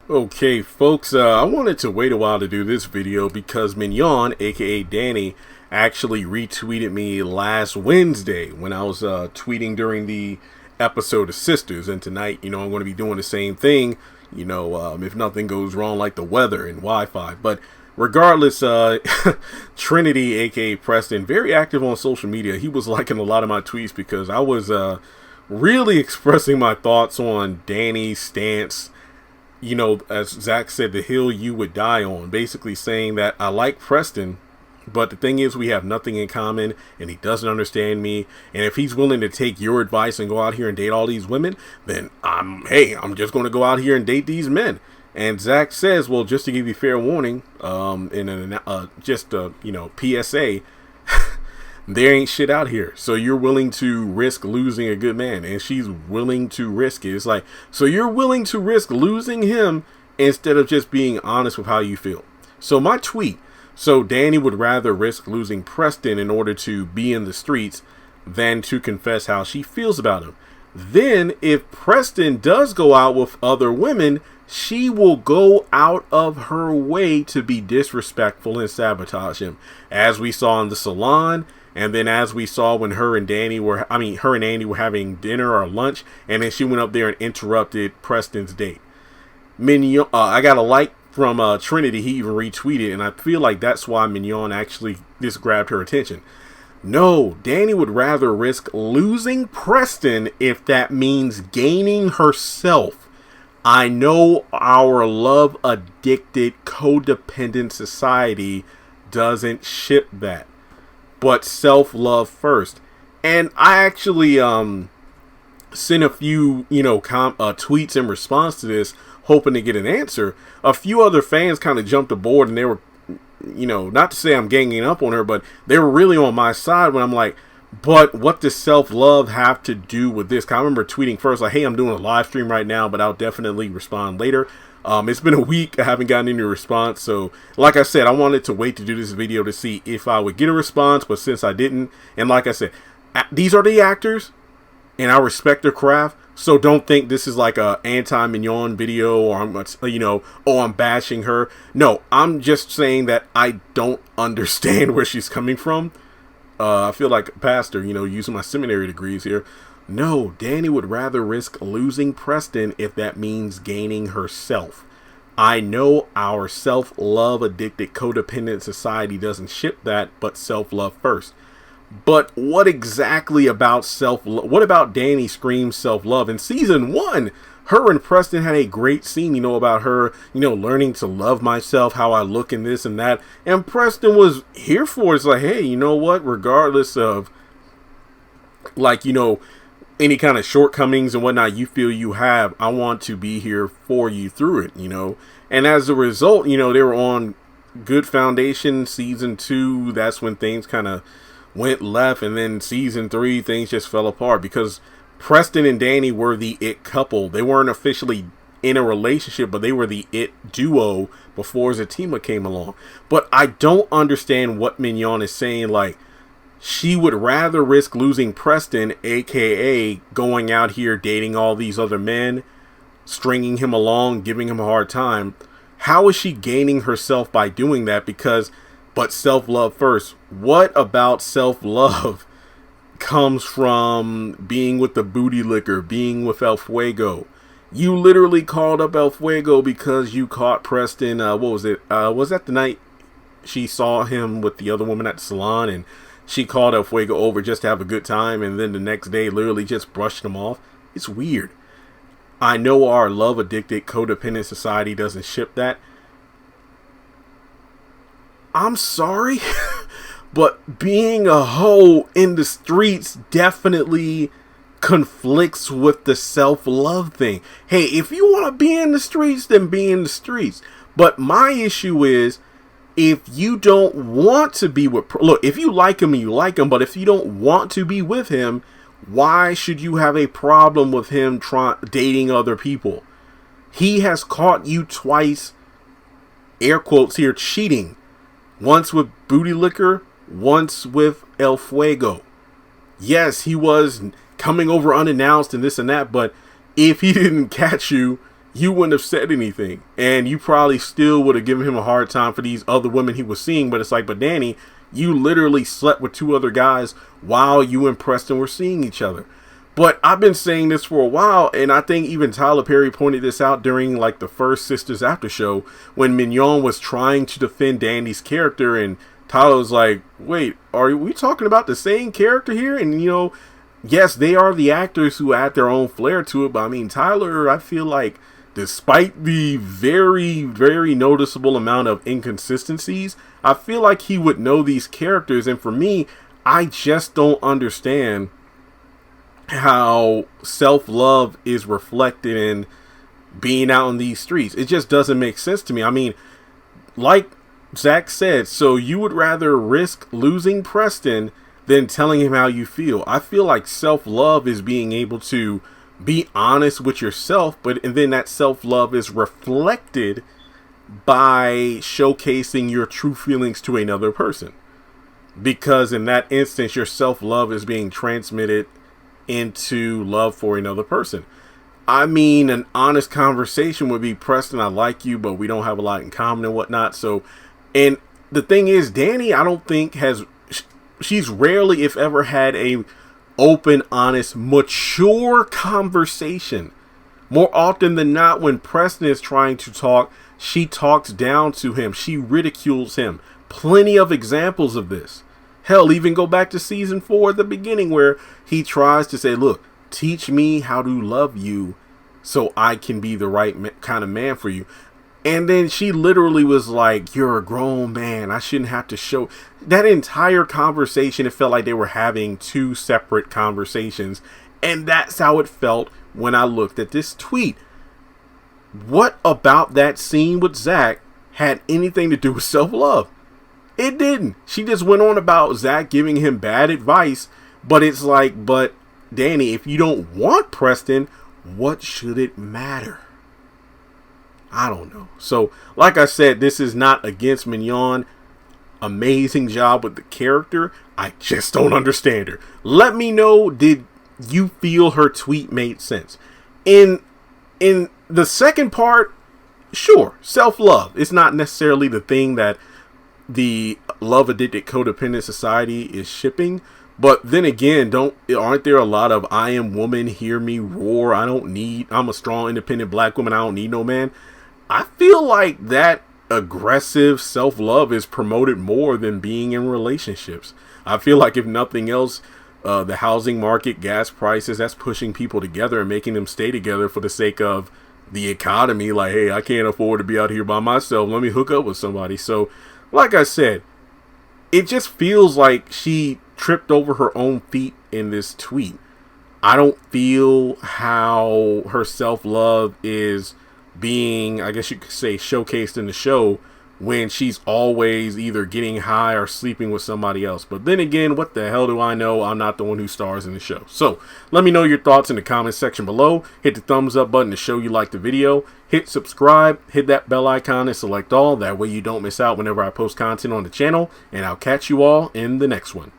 Okay, folks, I wanted to wait a while to do this video because Mignon, aka Danni, actually retweeted me last Wednesday when I was tweeting during the episode of Sistas. And tonight, I'm going to be doing the same thing, if nothing goes wrong like the weather and Wi-Fi. But regardless, Trinity, aka Preston, very active on social media. He was liking a lot of my tweets because I was really expressing my thoughts on Danni's stance. As Zach said, the hill you would die on, basically saying that I like Preston, but the thing is we have nothing in common and he doesn't understand me. And if he's willing to take your advice and go out here and date all these women, then I'm just going to go out here and date these men. And Zach says, well, just to give you fair warning, PSA, there ain't shit out here. So you're willing to risk losing a good man. And she's willing to risk it. It's like, so you're willing to risk losing him instead of just being honest with how you feel. So my tweet, so Danni would rather risk losing Preston in order to be in the streets than to confess how she feels about him. Then if Preston does go out with other women, she will go out of her way to be disrespectful and sabotage him, as we saw in the salon. And then as we saw when her and Andy were having dinner or lunch, and then she went up there and interrupted Preston's date. Mignon, I got a like from Trinity. He even retweeted, and I feel like that's why Mignon actually just grabbed her attention. No, Danni would rather risk losing Preston if that means gaining herself. I know our love-addicted, codependent society doesn't ship that. But self-love first. And I actually sent a few, tweets in response to this, hoping to get an answer. A few other fans kind of jumped aboard, and they were, not to say I'm ganging up on her, but they were really on my side when I'm like, but what does self-love have to do with this? I remember tweeting first, like, hey, I'm doing a live stream right now, but I'll definitely respond later. It's been a week. I haven't gotten any response. So like I said, I wanted to wait to do this video to see if I would get a response. But since I didn't, and like I said, these are the actors and I respect their craft. So don't think this is like a anti-Mignon video or I'm bashing her. No, I'm just saying that I don't understand where she's coming from. I feel like a pastor, using my seminary degrees here. No, Danni would rather risk losing Preston if that means gaining herself. I know our self-love addicted codependent society doesn't ship that, but self-love first. But what exactly about self-love? What about Danni screams self-love? In season 1, her and Preston had a great scene, about her, learning to love myself, how I look in this and that. And Preston was here for it. It's like, hey, you know what? Regardless of, any kind of shortcomings and whatnot you feel you have, I want to be here for you through it, And as a result, they were on good foundation. Season 2, that's when things kind of went left. And then season 3, things just fell apart because Preston and Danni were the it couple. They weren't officially in a relationship, but they were the it duo before Zatima came along. But I don't understand what Mignon is saying, like, she would rather risk losing Preston, aka going out here dating all these other men, stringing him along, giving him a hard time. How is she gaining herself by doing that? But self-love first. What about self-love comes from being with the booty licker, being with El Fuego? You literally called up El Fuego because you caught Preston. What was it? Was that the night she saw him with the other woman at the salon and she called El Fuego over just to have a good time, and then the next day literally just brushed him off? It's weird. I know our love-addicted, codependent society doesn't ship that. I'm sorry, but being a hoe in the streets definitely conflicts with the self-love thing. Hey, if you want to be in the streets, then be in the streets. But my issue is, if you don't want to be with, look, if you like him, you like him, but if you don't want to be with him, why should you have a problem with him dating other people? He has caught you twice, air quotes here, cheating. Once with Booty Liquor, once with El Fuego. Yes, he was coming over unannounced and this and that, but if he didn't catch you, you wouldn't have said anything. And you probably still would have given him a hard time for these other women he was seeing. But it's like, but Danni, you literally slept with 2 other guys while you and Preston were seeing each other. But I've been saying this for a while, and I think even Tyler Perry pointed this out during like the first Sisters after show when Mignon was trying to defend Danni's character, and Tyler was like, wait, are we talking about the same character here? And you know, yes, they are the actors who add their own flair to it, but I mean, Tyler, I feel like despite the very, very noticeable amount of inconsistencies, I feel like he would know these characters, and for me, I just don't understand how self-love is reflected in being out in these streets. It just doesn't make sense to me. I mean, like Zach said, so you would rather risk losing Preston than telling him how you feel. I feel like self-love is being able to be honest with yourself, and then that self-love is reflected by showcasing your true feelings to another person. Because in that instance, your self-love is being transmitted into love for another person. I mean, an honest conversation would be, Preston, I like you, but we don't have a lot in common and whatnot. So, and the thing is, Danni, I don't think she's rarely, if ever, had a open, honest, mature conversation. More often than not, when Preston is trying to talk, she talks down to him. She ridicules him. Plenty of examples of this. Hell, even go back to season 4 at the beginning where he tries to say, look, teach me how to love you so I can be the right kind of man for you. And then she literally was like, you're a grown man. I shouldn't have to show. That entire conversation, it felt like they were having 2 separate conversations. And that's how it felt when I looked at this tweet. What about that scene with Zach had anything to do with self-love? It didn't. She just went on about Zach giving him bad advice. But it's like, but Danni, if you don't want Preston, what should it matter? I don't know. So, like I said, this is not against Mignon. Amazing job with the character. I just don't understand her. Let me know, did you feel her tweet made sense? In the second part, sure, self-love. It's not necessarily the thing that the love-addicted codependent society is shipping. But then again, aren't there a lot of I am woman, hear me roar, I'm a strong, independent black woman, I don't need no man? I feel like that aggressive self-love is promoted more than being in relationships. I feel like if nothing else, the housing market, gas prices, that's pushing people together and making them stay together for the sake of the economy. Like, hey, I can't afford to be out here by myself. Let me hook up with somebody. So, like I said, it just feels like she tripped over her own feet in this tweet. I don't feel how her self-love is being, I guess you could say, showcased in the show when she's always either getting high or sleeping with somebody else. But then again, what the hell do I know? I'm not the one who stars in the show. So let me know your thoughts in the comments section below. Hit the thumbs up button to show you like the video. Hit subscribe, hit that bell icon and select all. That way you don't miss out whenever I post content on the channel. And I'll catch you all in the next one.